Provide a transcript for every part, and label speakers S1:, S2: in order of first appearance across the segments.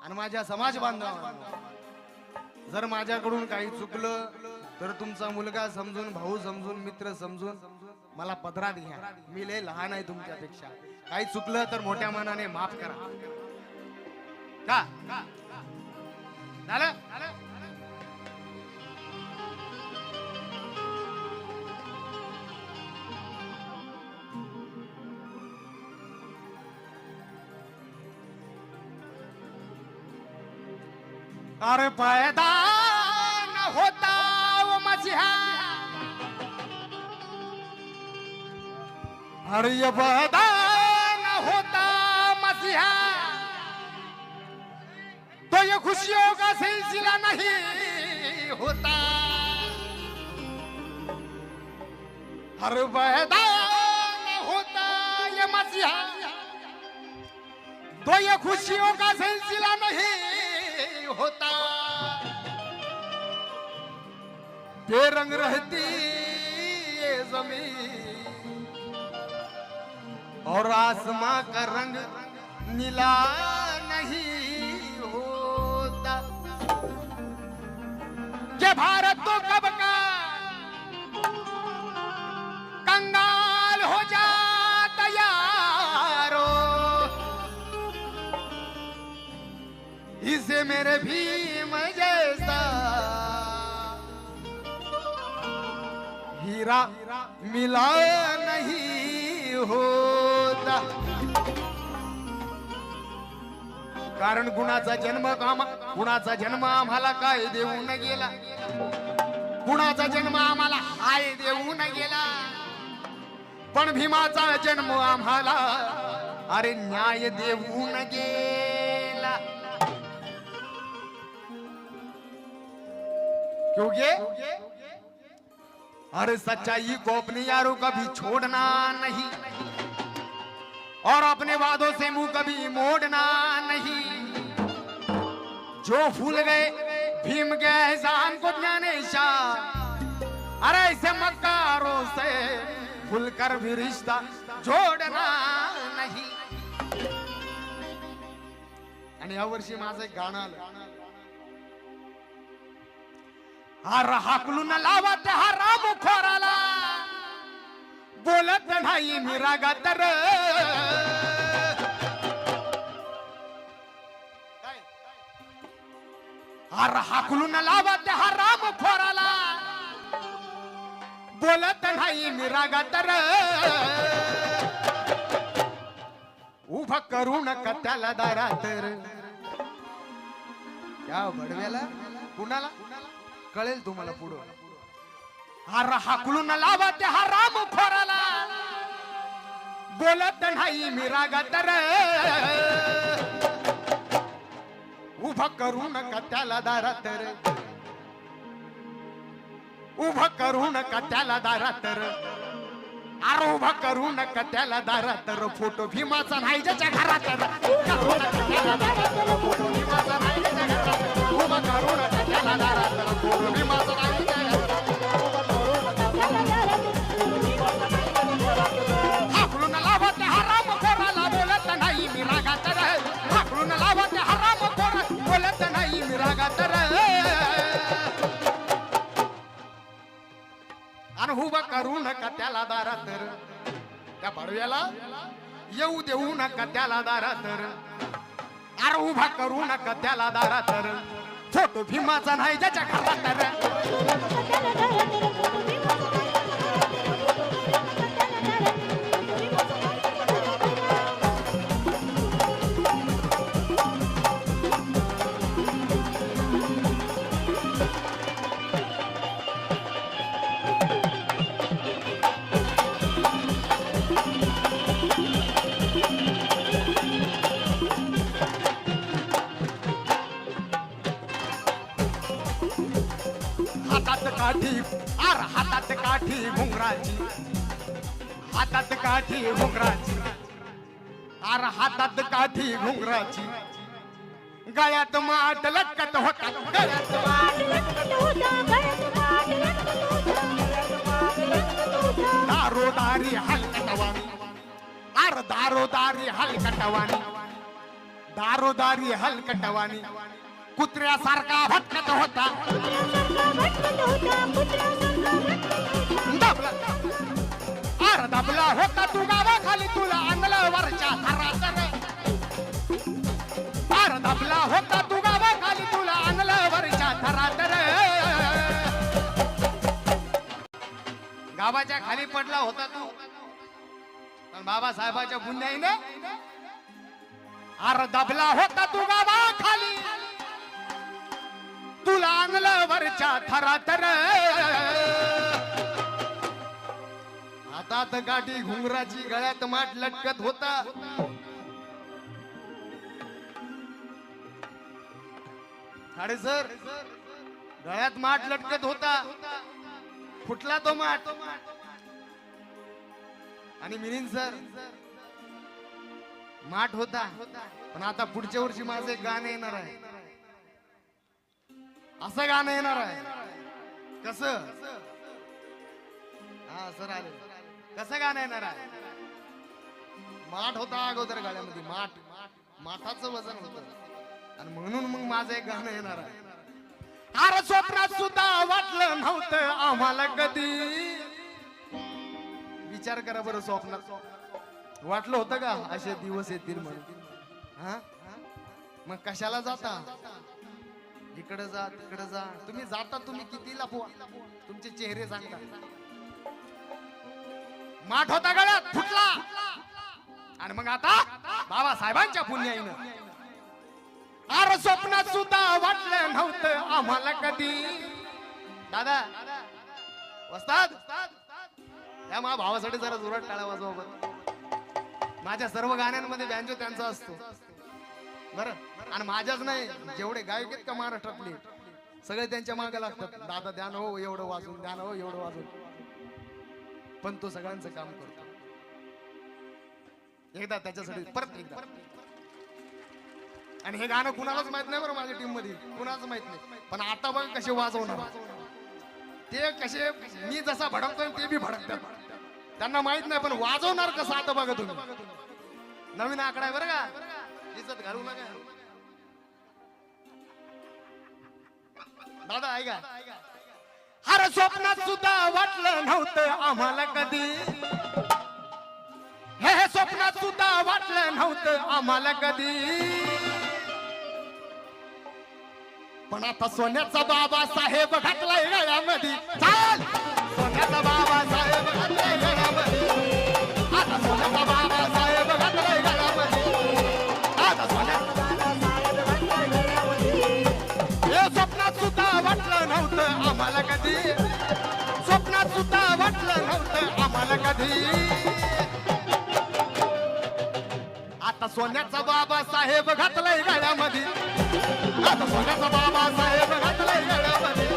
S1: आणि माझ्या समाज बांधवांनो, जर माझ्याकडून काही चुकलं तर तुमचा मुलगा समजून, भाऊ समजून, मित्र समजून मला पदरात घ्या. मी लय लहान आहे तुमच्यापेक्षा. काही चुकलं तर मोठ्या मनाने माफ करा. का झालं? अरे पैदा न होता वो मसीहा, अरे ये पैदा न होता मसीहा तो ये खुशियों का सिलसिला नहीं होता. अरे पैदा न होता ये मसीहा तो ये खुशियों का सिलसिला नहीं होता. बेरंग रहती ये जमीन और आसमां का रंग नीला नहीं होता. ये भारत तो कब का कंगाल हो जाता यारो, इसे मेरे भीम जैसा हीरा मिला नहीं होता. कारण गुणाचा जन्म आम्हाला काय देऊन गेला, गुणाचा जन्म आम्हाला हाय देऊन गेला, पण भीमाचा जन्म आम्हाला अरे न्याय देऊन गेला. क्योंकि अरे सच्चाई को अपने यारों कभी छोड़ना नहीं और अपने वादों से मुंह कभी मोड़ना नहीं. जो भूल गए भीम के एहसान को ज्ञानेशा, अरे ऐसे मक्कारों से भूलकर भी रिश्ता जोड़ना नहीं. आणि या वर्षी माझं एक गाणं आलं. हार हाकलून लावत हा राम खोराला, बोलत नाही मी रागातर. हार हाकलून लावत हा राम खोराला, बोलत नाही मी रागातर. उभा करून कत्याला दारातर. या बडव्याला कुणाला कळेल तुम्हाला पुढं. हार हाकलून लावत हा राम खोराला, बोलत नाही मी रागातर. उभा करून कत्याला दारातर, उभा करून कत्याला दारातर. अरे उभा करून कत्याला दारातर. फोटो भीमाचा नाही ज्याच्या घरात, फोटो भीमाचा नाही ज्याच्या घरात. उभा करून कत्याला दारातर, फोटो भीमाचा नाही ज्याच्या घरात. हाकलून लावत हा राम खोराला, बोलत नाही मी रागातर. हाकलून लावत हा राम खोरा, बोलत नाही मी रागातर. आणि उभा करू नका त्याला दारातर. त्या बडव्याला येऊ देऊ नका त्याला दारातर. अरे उभा करू नका त्याला दारातर. फोटो भीमाचा नाही ज्याच्या घरात. हातात काठी घुंगराची, हातात काठी घुंगराची. अरे हातात काठी घुंगराची. गळ्यात माठ लटकत होता, गळ्यात माठ लटकत होता, दारोदारी हलकटवाणी. अरे दारोदारी हलकटवाणी. दारोदारी हलकटवानी कुत्र्यासारखा भटकत होता. दबला अरे दबला होता तू गावाखाली तुला आणलं वरच्या थरात रे. अरे दबला होता तू गावाखाली तुला आणलं वरच्या थरात रे. गावाच्या खाली पडला होता तू पण बाबासाहेबाच्या पुण्याईने अरे दबला होता तू गावा खाली तुला आणलं वरच्या थरात रे. हातात गाठी घुंगराची गळ्यात माठ लटकत होता. अरे सर गळ्यात माठ लटकत होता. फुटला तो माठ. आणि मिलिंद सर माठ होता पण आता पुढच्या वर्षी माझं एक गाणं येणार आहे. असं गाणं येणार आहे. कसं? हा सर आले. कसं गाणं येणार आहे? माठ होता अगोदर गाड्यामध्ये. माठाचं वजन होतं आणि म्हणून मग माझं एक गाणं येणार आहे. अरे स्वप्नात सुद्धा वाटलं नव्हतं आम्हाला कधी. विचार करा बरं, स्वप्नात वाटलं होतं का असे दिवस येतील म्हणून? हा मग कशाला जाता? इकडे जा तिकडे जा. तुम्ही जाता तुम्ही किती लपवा, तुमचे चेहरे सांगता. माठ होता गळ्यात फुटला आणि मग आता बाबासाहेबांच्या पुण्याईनं अरे स्वप्नात सुद्धा वाटलं नव्हतं आम्हाला कधी. दादा वस्ताद त्या मा भावासाठी जरा जोरात टाळ्या वाजवा बरं. माझ्या सर्व गाण्यांमध्ये बँजो त्यांचा असतो बरं. आणि माझ्याच नाही, जेवढे गायक आहेत का महाराष्ट्रातले सगळे त्यांच्या मागे लागतात. दादा द्या ना हो एवढं वाजून, द्या ना हो एवढं वाजून. पण तो सगळ्यांचं काम करतो. एकदा त्याच्यासाठी परत एकदा. आणि हे गाणं कुणालाच माहित नाही बरं माझ्या टीम मध्ये, कुणाच माहित नाही. पण आता बघ कसे वाजवणार ते, कसे मी जसा भडकतोय ते बी भडकतात. त्यांना माहित नाही पण वाजवणार कसं आता बघा तुम्ही. नवीन आकडा आहे बरं का, इज्जत घालू नका. दादा ऐका. अरे स्वप्नात सुद्धा वाटलं नव्हतं आम्हाला कधी. हे स्वप्नात सुद्धा वाटलं नव्हतं आम्हाला कधी. पण आता सोन्याचा बाबासाहेब घातलाय गळ्यामध्ये. चाल सोन्याचा बाबासाहेब घातलाय गळ्यामध्ये. आता सोन्याचा बाबासाहेब घातलाय गळ्यामध्ये. आता सोन्याचा बाबासाहेब घातलाय गळ्यामध्ये. हे स्वप्नात सुद्धा वाटलं नव्हतं आम्हाला कधी. स्वप्नात सुद्धा वाटलं नव्हतं आम्हाला कधी. आता सोन्याचा बाबासाहेब घातलाय गळ्यामध्ये. आता सोन्याचा बाबासाहेब घातलाय गळ्यामध्ये.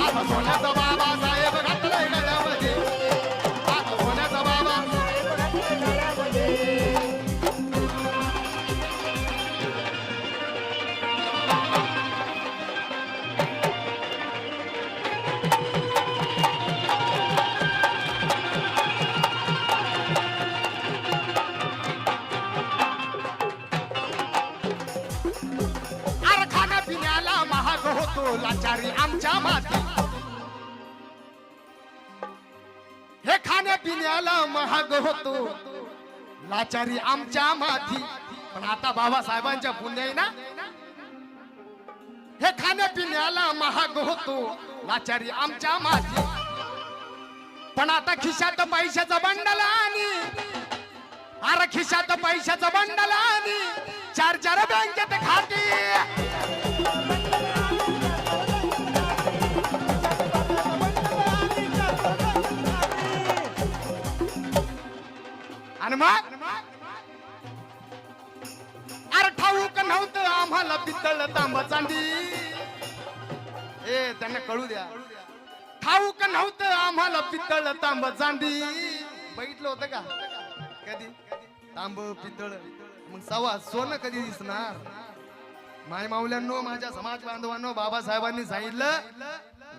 S1: आता सोन्याचा बाबासाहेब घातलाय गळ्यामध्ये. आता सोन्याचा बाबासाहेब घातलाय गळ्यामध्ये. लाचारी आमच्या माती. हे खाण्यापिण्याला महाग होतो लाचारी आमच्या माथी. पण आता बाबासाहेबांच्या पुण्याई ना हे खाण्यापिण्याला महाग होतो लाचारी आमच्या माथी. पण आता खिशात पैशाचा बंडल आणि अरे खिशात पैशाचा बंडल आणि चार चार बँकेत खाती. आणि मग अरे ठाऊक नव्हतं आम्हाला पितळ तांब चांदी. ए त्यांना कळू द्या. ठाऊक नव्हतं आम्हाला पितळ तांब चांदी. बघितलं होतं का कधी तांब पितळ? मग सवा सोनं कधी दिसणार? माय माऊल्यांनो, माझ्या समाज बांधवांनो, बाबासाहेबांनी सांगितलं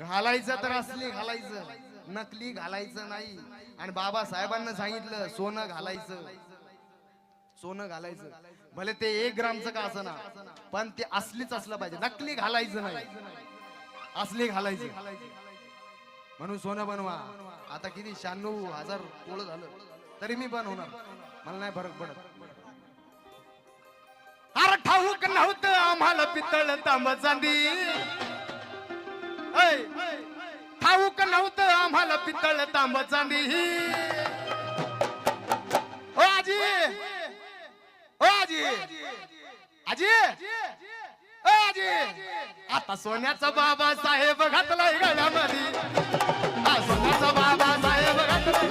S1: घालायचं तर असली घालायचं, नकली घालायचं नाही. आणि बाबासाहेबांना सांगितलं सोनं घालायचं, सोनं घालायचं. भले ते 1 ग्रामचं का असं ना, पण ते असलीच असलं पाहिजे, नकली घालायचं नाही, असली घालायची. म्हणून सोनं बनवा. आता किती 96,000 पोळं झालं तरी मी बनवणार, मला नाही फरक पडत. अरे ठाऊक नव्हतं आम्हाला पितळ तांब चांदी, ठाऊक नव्हतं आम्हाला पितळ तांब चांदी. ओ आजी, ओ आजी, आजी, ओ आजी, आता सोन्याचा बाबा साहेब घातलाय गळ्यामध्ये, सोन्याचा बाबा साहेब घातलाय.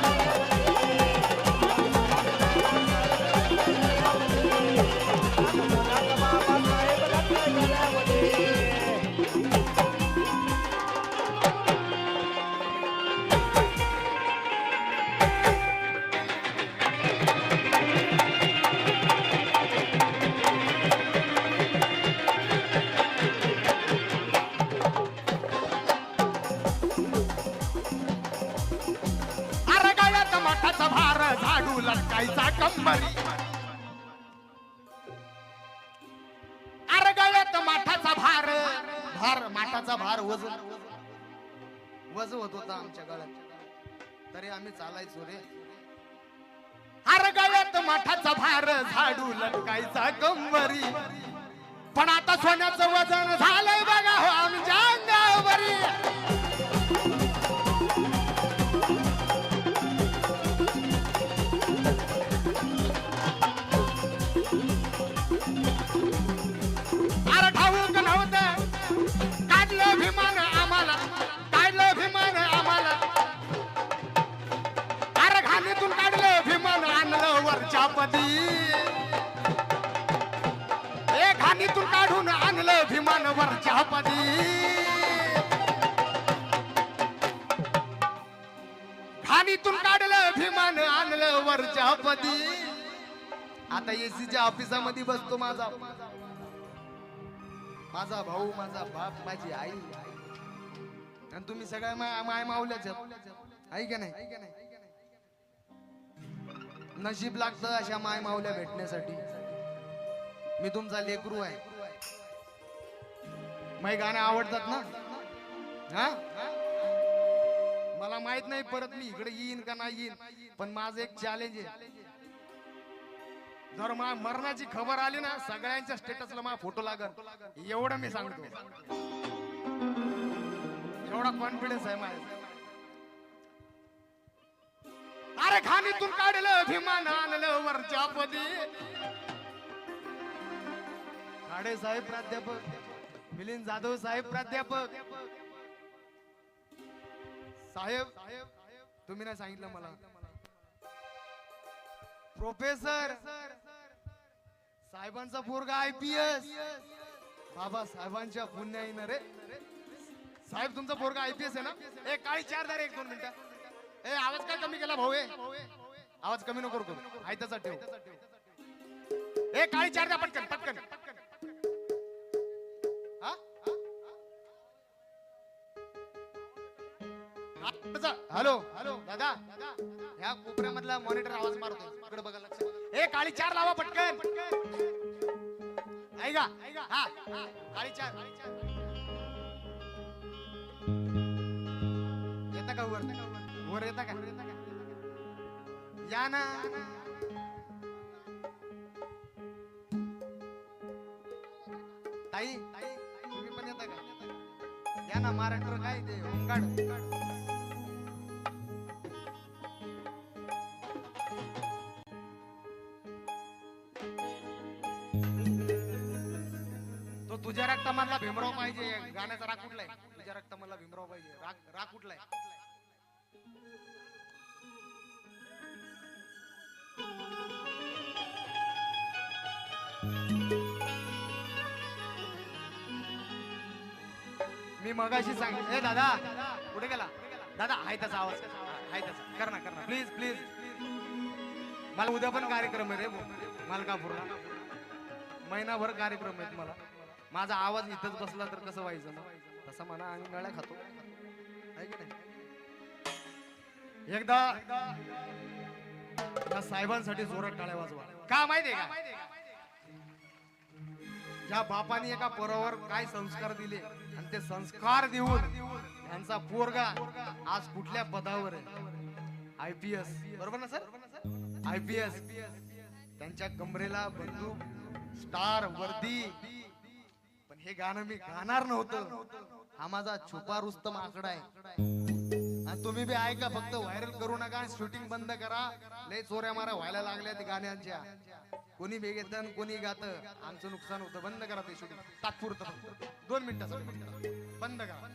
S1: झाडू लटकायचा कंबरी, अरे गळ्यात माठाचा भार, भार माठाचा भार वज होत होता आमच्या गळ्यात, तरी आम्ही चालायचो रे. अरे गळ्यात माठाचा भार, झाडू लटकायचा कंबरी, पण आता सोन्याचं वजन झालंय बघा हो आमच्या अंगावरी. घाणीतून काढून आणलं विमान वरच्या पदी, घाणीतून काढलं विमान आणलं वरच्या पदी. आता एसीच्या ऑफिसामध्ये बसतो माझा भाऊ, माझा बाप, माझी आई, आणि तुम्ही सगळ्या माय मावल्याच आहे का नाही? नशीब लागतं अशा माय मावल्या भेटण्यासाठी. मी तुमचा लेकरू आहे, माझी गाणे आवडतात ना? हा, मला माहित नाही परत मी इकडे येईन का नाही येईन, पण माझं एक चॅलेंज आहे, जर मरणाची खबर आली ना सगळ्यांच्या स्टेटसला माझा फोटो लागल, एवढं मी सांगतो, एवढा कॉन्फिडन्स आहे माझा. अरे घाणीतून काढलं विमान आणलं वरच्या पदी. खाडे साहेब प्राध्यापक, मिलिंद जाधव साहेब प्राध्यापक, साहेब तुम्ही नाही सांगितलं मला, प्रोफेसर साहेबांचा पोरगा IPS, बाबा साहेबांच्या पुण्याईनं रे. साहेब तुमचा पोरगा IPS आहे ना? ए काळी 4 दारे 1-2 मिनिटं. ए आवाज काय कमी केला भाऊ? आवाज कमी नको करू, आहे तसा ठेव. ए काळी 4 द्या पटकन पटकन. हॅलो हॅलो दादा, ह्या कोपऱ्यामधला मॉनिटर आवाज मारतो, इकडे बघा लक्ष. ए काळी 4 लावा पटकन, ऐका. हा काळी 4 येता का वर येता का? या ना. ताई तुम्ही पण येता का? या ना. महाराष्ट्र काय ते होमगार्ड. तो तुझ्या रक्तामधला भीमराव पाहिजे. गाण्याचा राग कुठलाय? तुझ्या रक्तामधला भीमराव पाहिजे. राग कुठलाय? मी मगाशी सांगितलं. ए दादा कुठे गेला? दादा आहे तसा आवाज, आहे तसा. कर ना प्लीज प्लीज. मला उद्या पण कार्यक्रम आहे रे मालकापूरला, महिनाभर कार्यक्रम आहेत मला. माझा आवाज इथंच बसला तर कसं व्हायचं मग? तसं म्हणा आम्ही गळ्या खातो, आहे की नाही? एकदा या साहेबांसाठी जोरात टाळ्या वाजवा. का माहितीये का? ज्या बापाने एका पोरावर काय संस्कार दिले आणि ते संस्कार देऊन यांचा पोरगा आज कुठल्या पदावर आहे, IPS, बरोबर ना सर, IPS. त्यांच्या कमरेला बंदूक, स्टार, वर्दी. पण हे गाणं मी गाणार नव्हतं. हा माझा छुपा रुस्तम आकडा आहे. आणि तुम्ही बी ऐका, फक्त व्हायरल करू नका, शूटिंग बंद करा. लय चोऱ्या मारा व्हायला लागल्या ते गाण्यांच्या. कोणी बेगेत कोणी गात, आमचं नुकसान होतं. बंद करा ते शूटिंग तात्पुरतं, फक्त 2 मिनिटासाठी बंद करा.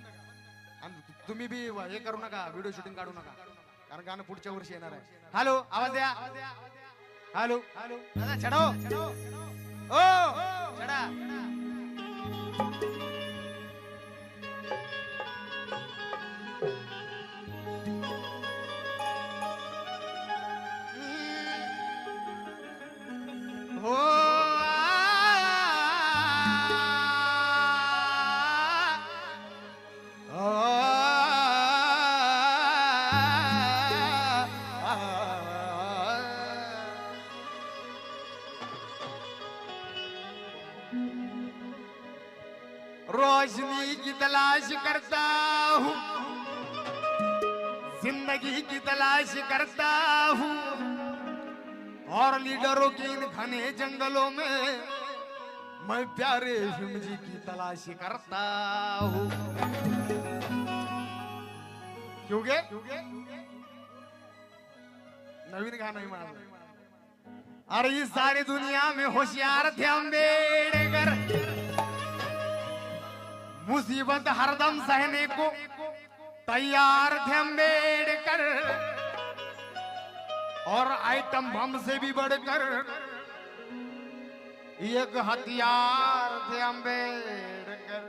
S1: आणि तुम्ही बी हे करू नका, व्हिडिओ शूटिंग काढू नका, कारण गाणं पुढच्या वर्षी येणार आहे. हॅलो, आवाज द्या. हॅलो, दादा चढो, ओ चढा. हो रोशनी की तलाश करता हूँ, जिंदगी की तलाश करता हूँ, और लीडरों के इन घने जंगलों में मैं प्यारे भीम जी की तलाश करता हूँ. क्योंकि नवीन गाणं आहे माझं. अरे इस सारी दुनिया में होशियार थे अम्बेडकर, मुसीबत हरदम सहने को तैयार थे अम्बेडकर, और आइटम बम से भी बढ़कर एक हथियार थे आंबेडकर.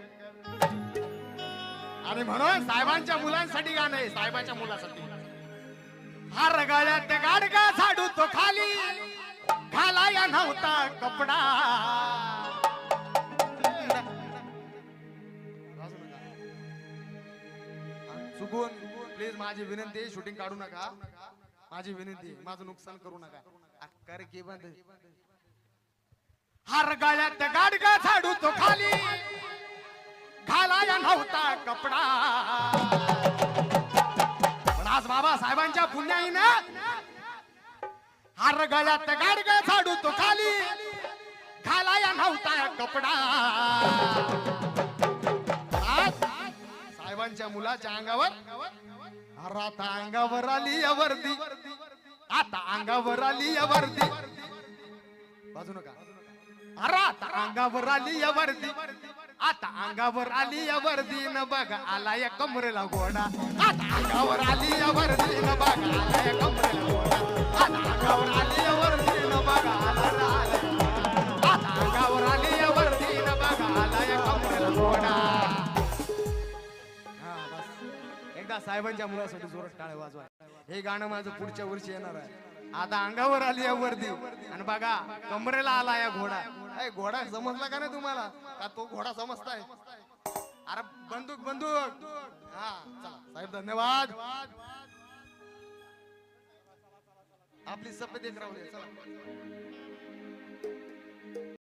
S1: आणि म्हणून साहेबांच्या मुलांसाठी गाणं आहे, साहेबांच्या मुलासाठी. हार गळ्यात गाडगा झाडू तो खाली, घालाया नव्हता कपडा. चुकून प्लीज माझी विनंती आहे, शूटिंग काढू नका. माझी विनंती, माझं नुकसान करू नका. अक्कर की बंद. हार गळ्यात गाडगा झाडू तो खाली, घालाया नव्हता कपडा. पण आज बाबा साहेबांच्या पुण्याईनं हार गळ्यात गाडगा झाडू तो खाली, घालाया नव्हता कपडा. आज साहेबांच्या मुलाच्या अंगावर, अरे आता अंगावर आली या वर्दी, आता अंगावर आली या वर्दी. बाजू नका. अरे आता अंगावर आली या वर्दी, आता अंगावर आली या वर्दी. न बघा आला या कमरेला घोडा, आता अंगावर आली या वर्दी. न बघा आला या कमरेला घोडा, आता अंगावर आली या वर्दी. न बघा आला, आता अंगावर आली या वर्दी. न बघा आला या कमरेला घोडा. एकदा साहेबांच्या मुलासाठी जोरात टाळ्या वाजवा. हे गाणं माझं पुढच्या वर्षी येणार आहे. आता अंगावर आली या वर्दी आणि बघा कमरेला आला या घोडा. घोडा समजला का नाही तुम्हाला? का तो घोडा समजताय? अरे बंदूक बंदूक. हा चला साहेब, धन्यवाद. आपली शपथ एक राहू दे. चला.